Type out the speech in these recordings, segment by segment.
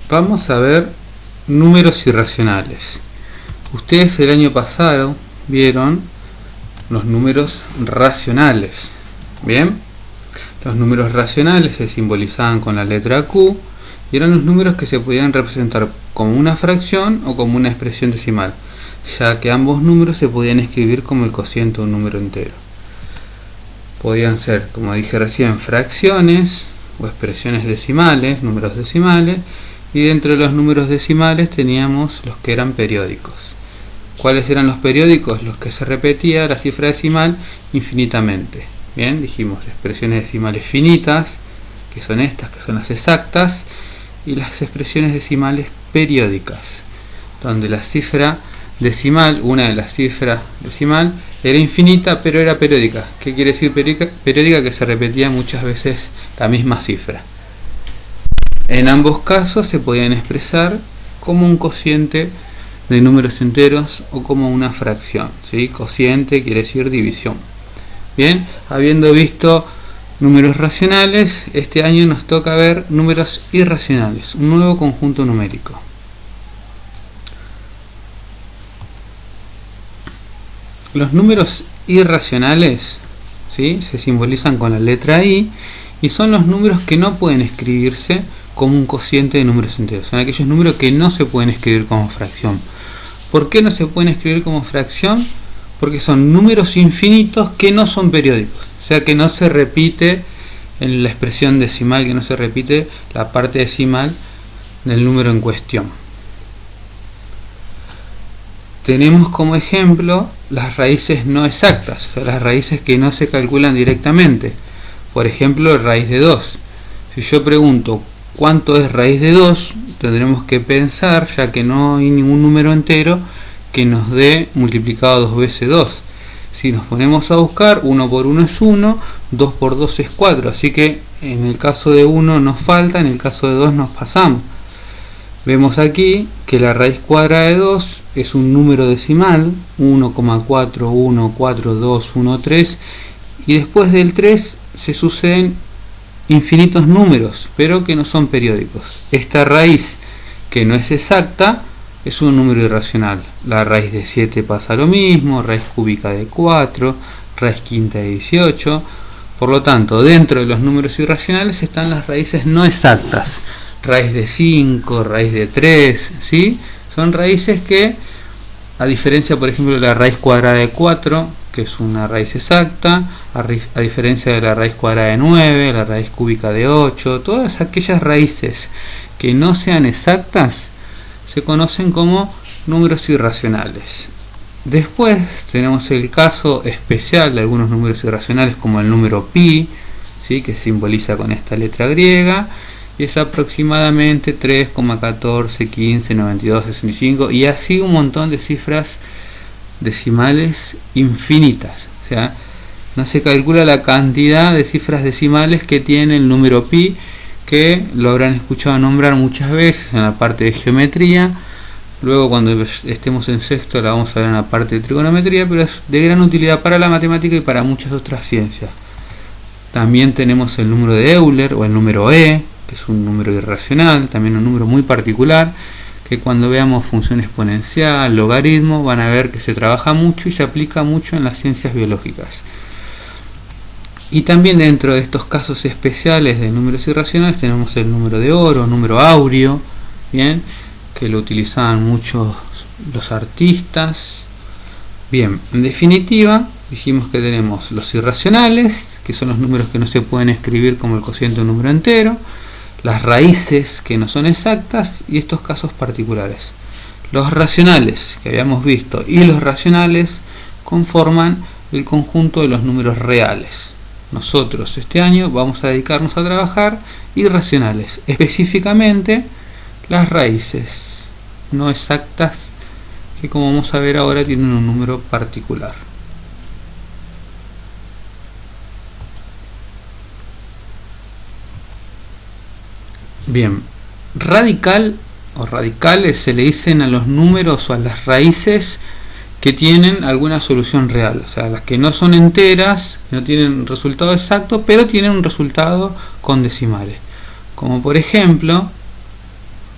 Vamos a ver números irracionales. Ustedes el año pasado vieron los números racionales. Bien, los números racionales se simbolizaban con la letra Q y eran los números que se podían representar como una fracción o como una expresión decimal, ya que ambos números se podían escribir como el cociente de un número entero. Podían ser, como dije recién, fracciones o expresiones decimales, números decimales, y dentro de los números decimales teníamos los que eran periódicos. ¿Cuáles eran los periódicos? Los que se repetía la cifra decimal infinitamente. Bien, dijimos expresiones decimales finitas, que son estas, que son las exactas, y las expresiones decimales periódicas, donde la cifra decimal, una de las cifras decimal, era infinita pero era periódica. ¿Qué quiere decir periódica? Periódica, que se repetía muchas veces la misma cifra. En ambos casos se podían expresar como un cociente de números enteros o como una fracción, ¿sí? Cociente quiere decir división. Bien, habiendo visto números racionales, este año nos toca ver números irracionales, un nuevo conjunto numérico. Los números irracionales, ¿sí?, se simbolizan con la letra I y son los números que no pueden escribirse como un cociente de números enteros. Son aquellos números que no se pueden escribir como fracción. ¿Por qué no se pueden escribir como fracción? Porque son números infinitos que no son periódicos. O sea que no se repite en la expresión decimal, que no se repite la parte decimal del número en cuestión. Tenemos como ejemplo las raíces no exactas, o sea, las raíces que no se calculan directamente. Por ejemplo, raíz de 2. Si yo pregunto ¿cuánto es raíz de 2? Tendremos que pensar, ya que no hay ningún número entero que nos dé multiplicado 2 veces 2. Si nos ponemos a buscar, 1 por 1 es 1, 2 por 2 es 4. Así que en el caso de 1 nos falta, en el caso de 2 nos pasamos. Vemos aquí que la raíz cuadrada de 2 es un número decimal, 1,414213, y después del 3 se suceden infinitos números, pero que no son periódicos. Esta raíz, que no es exacta, es un número irracional. La raíz de 7 pasa lo mismo, raíz cúbica de 4, raíz quinta de 18. Por lo tanto, dentro de los números irracionales están las raíces no exactas. Raíz de 5, raíz de 3, ¿sí? Son raíces que, a diferencia, por ejemplo, de la raíz cuadrada de 4, que es una raíz exacta, a diferencia de la raíz cuadrada de 9, la raíz cúbica de 8, todas aquellas raíces que no sean exactas se conocen como números irracionales. Después tenemos el caso especial de algunos números irracionales, como el número pi, ¿sí?, que se simboliza con esta letra griega, y es aproximadamente 3,14159265, y así un montón de cifras decimales infinitas. O sea, no se calcula la cantidad de cifras decimales que tiene el número pi, que lo habrán escuchado nombrar muchas veces en la parte de geometría. Luego, cuando estemos en sexto, la vamos a ver en la parte de trigonometría, pero es de gran utilidad para la matemática y para muchas otras ciencias. También tenemos el número de Euler o el número E, que es un número irracional, también un número muy particular, que cuando veamos función exponencial, logaritmo, van a ver que se trabaja mucho y se aplica mucho en las ciencias biológicas. Y también dentro de estos casos especiales de números irracionales tenemos el número de oro, número áureo, bien, que lo utilizaban muchos los artistas. Bien, en definitiva, dijimos que tenemos los irracionales, que son los números que no se pueden escribir como el cociente de un número entero, las raíces que no son exactas y estos casos particulares. Los racionales que habíamos visto y los racionales conforman el conjunto de los números reales. Nosotros este año vamos a dedicarnos a trabajar irracionales, específicamente las raíces no exactas, que como vamos a ver ahora tienen un número particular. Bien, radical o radicales se le dicen a los números o a las raíces que tienen alguna solución real, o sea, las que no son enteras, no tienen un resultado exacto, pero tienen un resultado con decimales. Como por ejemplo,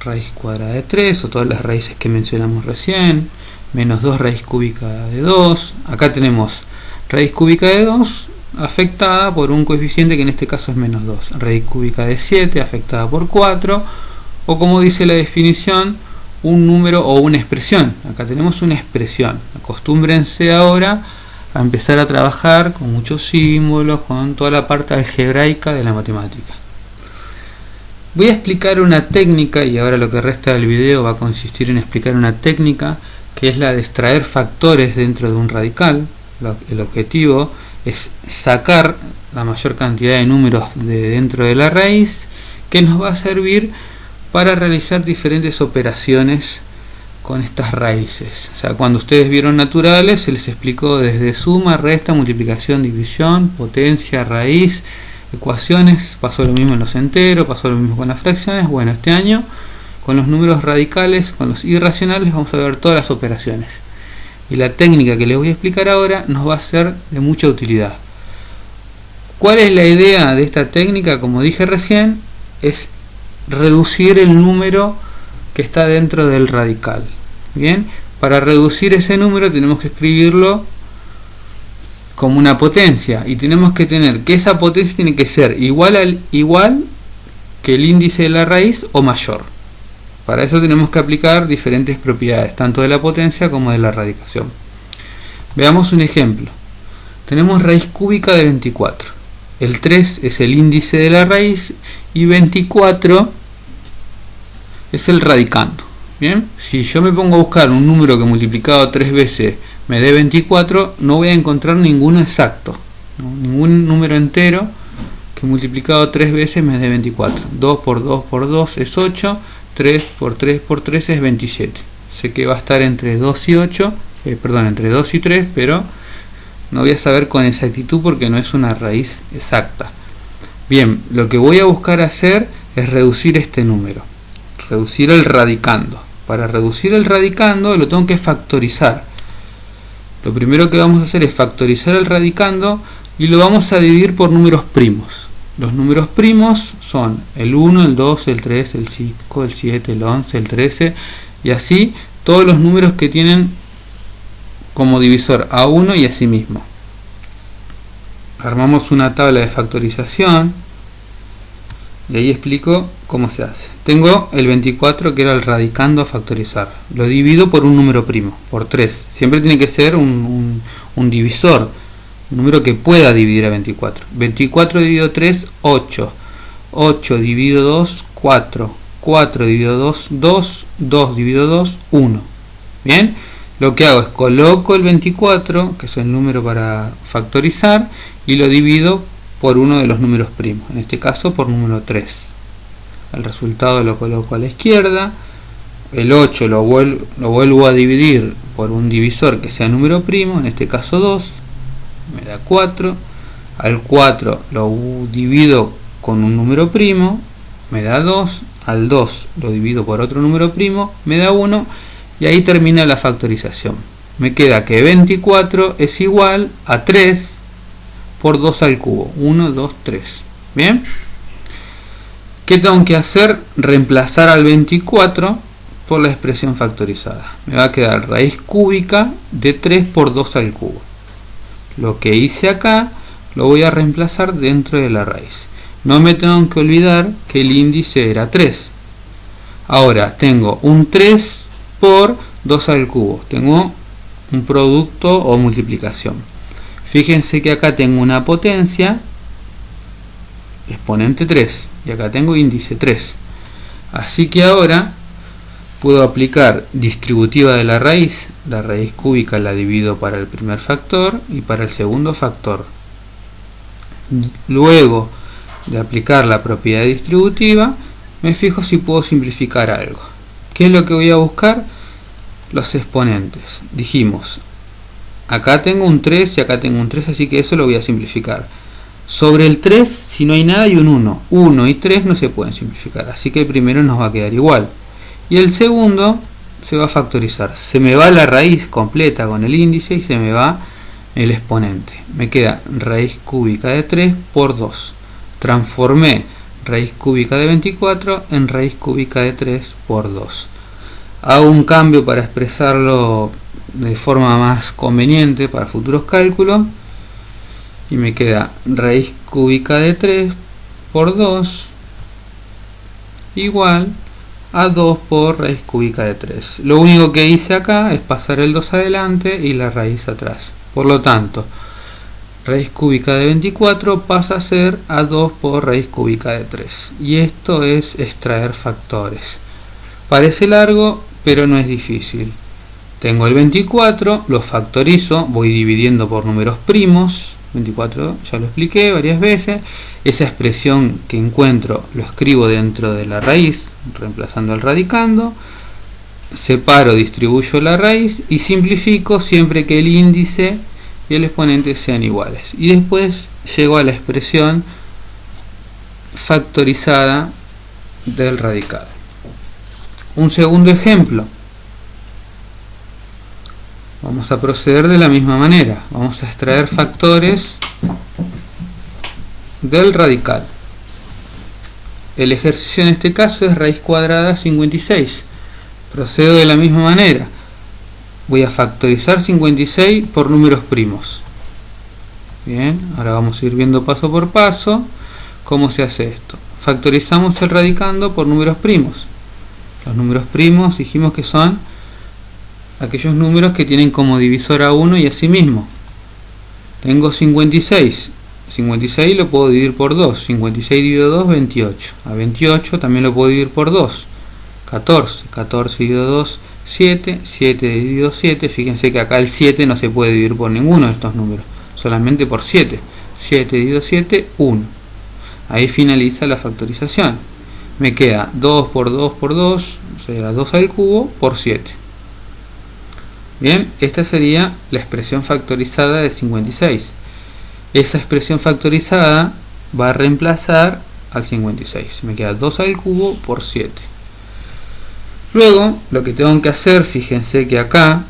raíz cuadrada de 3, o todas las raíces que mencionamos recién, menos 2 raíz cúbica de 2. Acá tenemos raíz cúbica de 2 afectada por un coeficiente que en este caso es menos 2, raíz cúbica de 7 afectada por 4, o como dice la definición, un número o una expresión. Acá tenemos una expresión. Acostúmbrense ahora a empezar a trabajar con muchos símbolos, con toda la parte algebraica de la matemática. Voy a explicar una técnica, y ahora lo que resta del video va a consistir en explicar una técnica que es la de extraer factores dentro de un radical. El objetivo es sacar la mayor cantidad de números de dentro de la raíz, que nos va a servir para realizar diferentes operaciones con estas raíces. O sea, cuando ustedes vieron naturales se les explicó desde suma, resta, multiplicación, división, potencia, raíz, ecuaciones. Pasó lo mismo en los enteros, pasó lo mismo con las fracciones. Bueno, este año con los números radicales, con los irracionales, vamos a ver todas las operaciones. Y la técnica que les voy a explicar ahora nos va a ser de mucha utilidad. ¿Cuál es la idea de esta técnica? Como dije recién, es reducir el número que está dentro del radical. Bien, para reducir ese número tenemos que escribirlo como una potencia, y tenemos que tener que esa potencia tiene que ser igual que el índice de la raíz o mayor. Para eso tenemos que aplicar diferentes propiedades, tanto de la potencia como de la radicación. Veamos un ejemplo. Tenemos raíz cúbica de 24. El 3 es el índice de la raíz y 24 es el radicando. Bien, si yo me pongo a buscar un número que multiplicado 3 veces me dé 24, no voy a encontrar ninguno exacto, ¿no? Ningún número entero que multiplicado 3 veces me dé 24. 2 por 2 por 2 es 8, 3 por 3 por 3 es 27. Sé que va a estar entre 2 y 8, entre 2 y 3, pero no voy a saber con exactitud porque no es una raíz exacta. Bien, lo que voy a buscar hacer es reducir este número, reducir el radicando. Para reducir el radicando lo tengo que factorizar. Lo primero que vamos a hacer es factorizar el radicando y lo vamos a dividir por números primos. Los números primos son el 1, el 2, el 3, el 5, el 7, el 11, el 13, y así todos los números que tienen como divisor a 1 y a sí mismo. Armamos una tabla de factorización y ahí explico cómo se hace. Tengo el 24, que era el radicando a factorizar. Lo divido por un número primo, por 3. Siempre tiene que ser un divisor, un número que pueda dividir a 24. 24 dividido 3, 8. 8 dividido 2, 4. 4 dividido 2, 2. 2 dividido 2, 1. Bien, lo que hago es coloco el 24, que es el número para factorizar, y lo divido por uno de los números primos, en este caso por número 3. El resultado lo coloco a la izquierda. El 8 lo vuelvo a dividir por un divisor que sea número primo, en este caso 2, me da 4. Al 4 lo divido con un número primo, me da 2. Al 2 lo divido por otro número primo, me da 1. Y ahí termina la factorización. Me queda que 24 es igual a 3 por 2 al cubo. 1, 2, 3. Bien. ¿Qué tengo que hacer? Reemplazar al 24 por la expresión factorizada. Me va a quedar raíz cúbica de 3 por 2 al cubo. Lo que hice acá lo voy a reemplazar dentro de la raíz. No me tengo que olvidar que el índice era 3. Ahora tengo un 3 por 2 al cubo. Tengo un producto o multiplicación. Fíjense que acá tengo una potencia, exponente 3, y acá tengo índice 3. Así que ahora puedo aplicar distributiva de la raíz cúbica la divido para el primer factor y para el segundo factor. Luego de aplicar la propiedad distributiva, me fijo si puedo simplificar algo. ¿Qué es lo que voy a buscar? Los exponentes. Dijimos, acá tengo un 3 y acá tengo un 3, así que eso lo voy a simplificar. Sobre el 3, si no hay nada, hay un 1. 1 y 3 no se pueden simplificar, así que el primero nos va a quedar igual. Y el segundo se va a factorizar. Se me va la raíz completa con el índice y se me va el exponente. Me queda raíz cúbica de 3 por 2. Transformé raíz cúbica de 24 en raíz cúbica de 3 por 2. Hago un cambio para expresarlo de forma más conveniente para futuros cálculos y me queda raíz cúbica de 3 por 2 igual a 2 por raíz cúbica de 3. Lo único que hice acá es pasar el 2 adelante y la raíz atrás. Por lo tanto, raíz cúbica de 24 pasa a ser a 2 por raíz cúbica de 3. Y esto es extraer factores. Parece largo, pero no es difícil. Tengo el 24, lo factorizo, voy dividiendo por números primos. 24 ya lo expliqué varias veces. Esa expresión que encuentro lo escribo dentro de la raíz, reemplazando al radicando. Separo, distribuyo la raíz y simplifico siempre que el índice y el exponente sean iguales. Y después llego a la expresión factorizada del radical. Un segundo ejemplo. Vamos a proceder de la misma manera. Vamos a extraer factores del radical. El ejercicio en este caso es raíz cuadrada 56. Procedo de la misma manera. Voy a factorizar 56 por números primos. Bien, ahora vamos a ir viendo paso por paso cómo se hace esto. Factorizamos el radicando por números primos. Los números primos dijimos que son aquellos números que tienen como divisor a 1 y a sí mismo. Tengo 56. 56 lo puedo dividir por 2. 56 dividido 2, 28. A 28 también lo puedo dividir por 2. 14. 14 dividido 2, 7. 7 dividido 7. Fíjense que acá el 7 no se puede dividir por ninguno de estos números. Solamente por 7. 7 dividido 7, 1. Ahí finaliza la factorización. Me queda 2 por 2 por 2. Será 2 al cubo por 7. Bien, esta sería la expresión factorizada de 56. Esa expresión factorizada va a reemplazar al 56. Me queda 2 al cubo por 7. Luego, lo que tengo que hacer, fíjense que acá,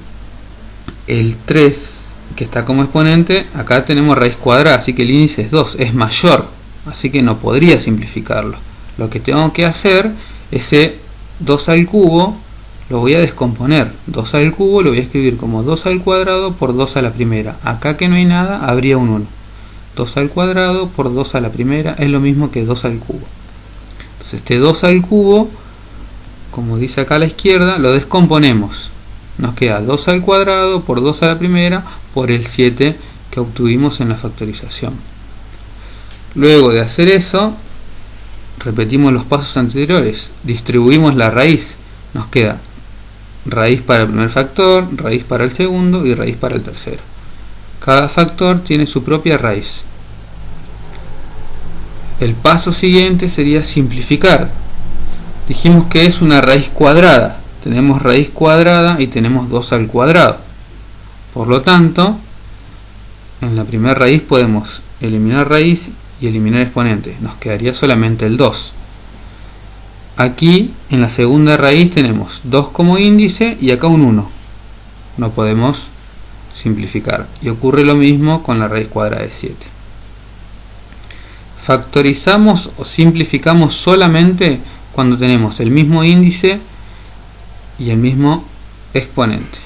el 3 que está como exponente, acá tenemos raíz cuadrada, así que el índice es 2, es mayor, así que no podría simplificarlo. Lo que tengo que hacer, ese 2 al cubo, lo voy a descomponer. 2 al cubo lo voy a escribir como 2 al cuadrado por 2 a la primera. Acá que no hay nada, habría un 1. 2 al cuadrado por 2 a la primera es lo mismo que 2 al cubo. Entonces este 2 al cubo, como dice acá a la izquierda, lo descomponemos. Nos queda 2 al cuadrado por 2 a la primera por el 7 que obtuvimos en la factorización. Luego de hacer eso, repetimos los pasos anteriores. Distribuimos la raíz. Nos queda raíz para el primer factor, raíz para el segundo y raíz para el tercero. Cada factor tiene su propia raíz. El paso siguiente sería simplificar. Dijimos que es una raíz cuadrada. Tenemos raíz cuadrada y tenemos 2 al cuadrado. Por lo tanto, en la primera raíz podemos eliminar raíz y eliminar exponente. Nos quedaría solamente el 2. Aquí en la segunda raíz tenemos 2 como índice y acá un 1. No podemos simplificar. Y ocurre lo mismo con la raíz cuadrada de 7. Factorizamos o simplificamos solamente cuando tenemos el mismo índice y el mismo exponente.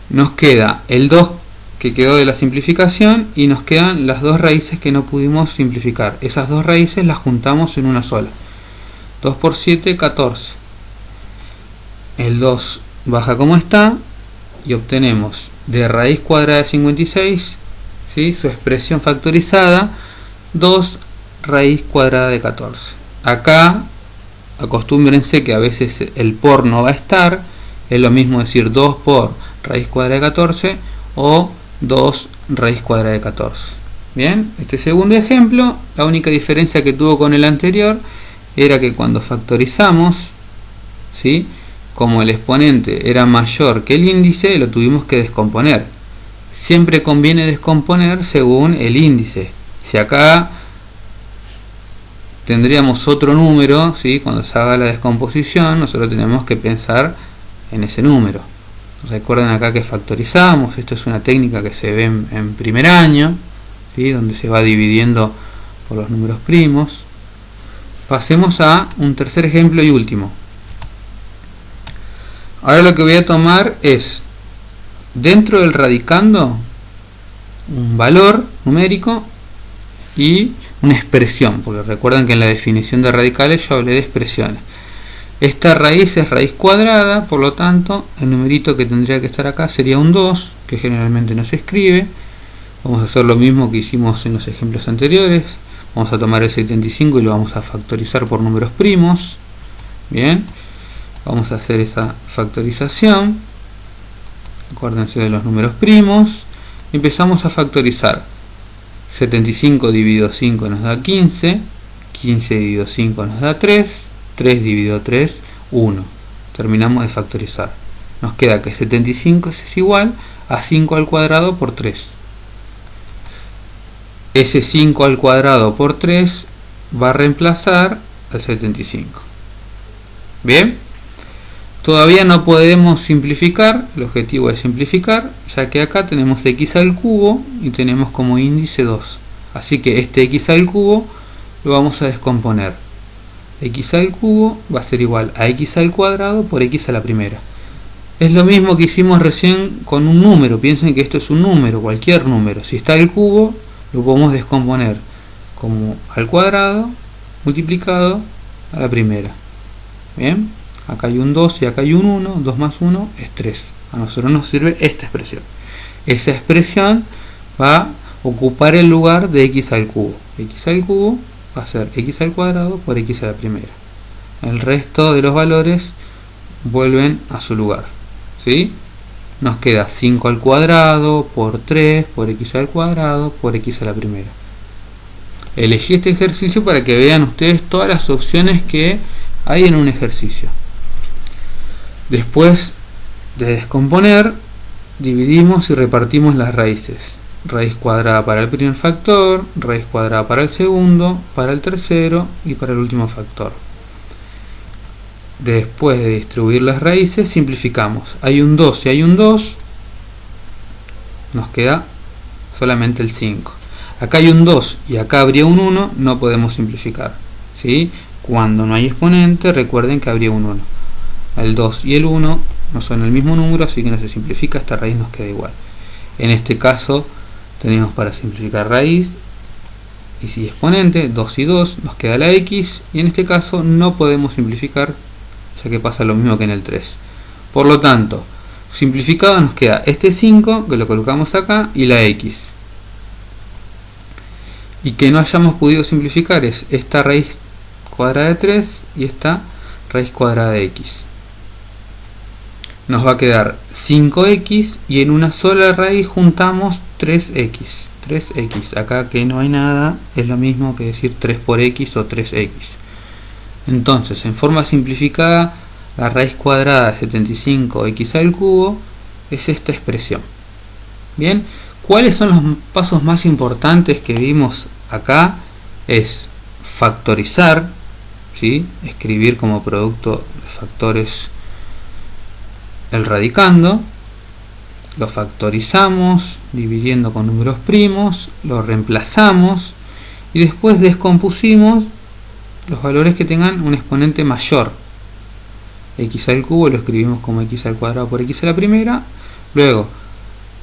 Nos queda el 2 que quedó de la simplificación y nos quedan las dos raíces que no pudimos simplificar. Esas dos raíces las juntamos en una sola. 2 por 7, 14. El 2 baja como está y obtenemos de raíz cuadrada de 56, ¿sí?, su expresión factorizada, 2 raíz cuadrada de 14. Acá acostúmbrense que a veces el por no va a estar, es lo mismo decir 2 por raíz cuadrada de 14 o 2 raíz cuadrada de 14. Bien, este segundo ejemplo, la única diferencia que tuvo con el anterior era que cuando factorizamos, ¿sí?, como el exponente era mayor que el índice, lo tuvimos que descomponer. Siempre conviene descomponer según el índice. Si acá tendríamos otro número, ¿sí?, cuando se haga la descomposición, nosotros tenemos que pensar en ese número. Recuerden acá que factorizamos, esto es una técnica que se ve en primer año, ¿sí?, donde se va dividiendo por los números primos. Pasemos a un tercer ejemplo y último. Ahora lo que voy a tomar es, dentro del radicando, un valor numérico y una expresión, porque recuerden que en la definición de radicales yo hablé de expresiones. Esta raíz es raíz cuadrada, por lo tanto el numerito que tendría que estar acá sería un 2, que generalmente no se escribe. Vamos a hacer lo mismo que hicimos en los ejemplos anteriores. Vamos a tomar el 75 y lo vamos a factorizar por números primos. Bien, vamos a hacer esa factorización. Acuérdense de los números primos. Empezamos a factorizar. 75 dividido 5 nos da 15. 15 dividido 5 nos da 3. 3 dividido 3, 1. Terminamos de factorizar. Nos queda que 75 es igual a 5 al cuadrado por 3. Ese 5 al cuadrado por 3 va a reemplazar al 75. Bien, todavía no podemos simplificar. El objetivo es simplificar, ya que acá tenemos x al cubo y tenemos como índice 2. Así que este x al cubo lo vamos a descomponer. X al cubo va a ser igual a x al cuadrado por x a la primera. Es lo mismo que hicimos recién con un número. Piensen que esto es un número, cualquier número. Si está al cubo, lo podemos descomponer como al cuadrado multiplicado a la primera. Bien, acá hay un 2 y acá hay un 1. 2 más 1 es 3. A nosotros nos sirve esta expresión. Esa expresión va a ocupar el lugar de x al cubo. X al cubo va a ser x al cuadrado por x a la primera. El resto de los valores vuelven a su lugar, ¿sí? Nos queda 5 al cuadrado por 3 por x al cuadrado por x a la primera. Elegí este ejercicio para que vean ustedes todas las opciones que hay en un ejercicio. Después de descomponer, dividimos y repartimos las raíces. Raíz cuadrada para el primer factor, raíz cuadrada para el segundo, para el tercero y para el último factor. Después de distribuir las raíces, simplificamos. Hay un 2 y hay un 2, nos queda solamente el 5. Acá hay un 2 y acá habría un 1, no podemos simplificar, ¿sí? Cuando no hay exponente, recuerden que habría un 1. El 2 y el 1 no son el mismo número, así que no se simplifica, esta raíz nos queda igual. En este caso tenemos para simplificar raíz y si exponente, 2 y 2, nos queda la x, y en este caso no podemos simplificar, ya que pasa lo mismo que en el 3. Por lo tanto, simplificado nos queda este 5, que lo colocamos acá, y la x. Y que no hayamos podido simplificar es esta raíz cuadrada de 3 y esta raíz cuadrada de x. Nos va a quedar 5x y en una sola raíz juntamos 3x. 3x, acá que no hay nada, es lo mismo que decir 3 por x o 3x. Entonces, en forma simplificada, la raíz cuadrada de 75x al cubo es esta expresión. Bien, ¿cuáles son los pasos más importantes que vimos acá? Es factorizar, ¿sí? Escribir como producto de factores el radicando, lo factorizamos dividiendo con números primos, lo reemplazamos y después descompusimos los valores que tengan un exponente mayor. X al cubo lo escribimos como x al cuadrado por x a la primera, luego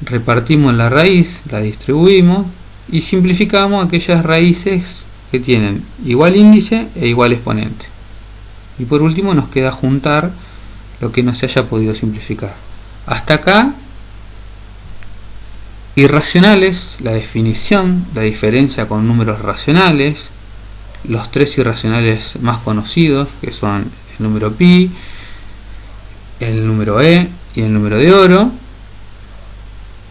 repartimos la raíz, la distribuimos y simplificamos aquellas raíces que tienen igual índice e igual exponente. Y por último nos queda juntar lo que no se haya podido simplificar. Hasta acá, irracionales, la definición, la diferencia con números racionales, los tres irracionales más conocidos, que son el número pi, el número e y el número de oro,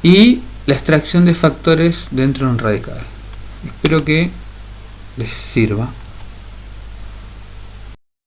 y la extracción de factores dentro de un radical. Espero que les sirva.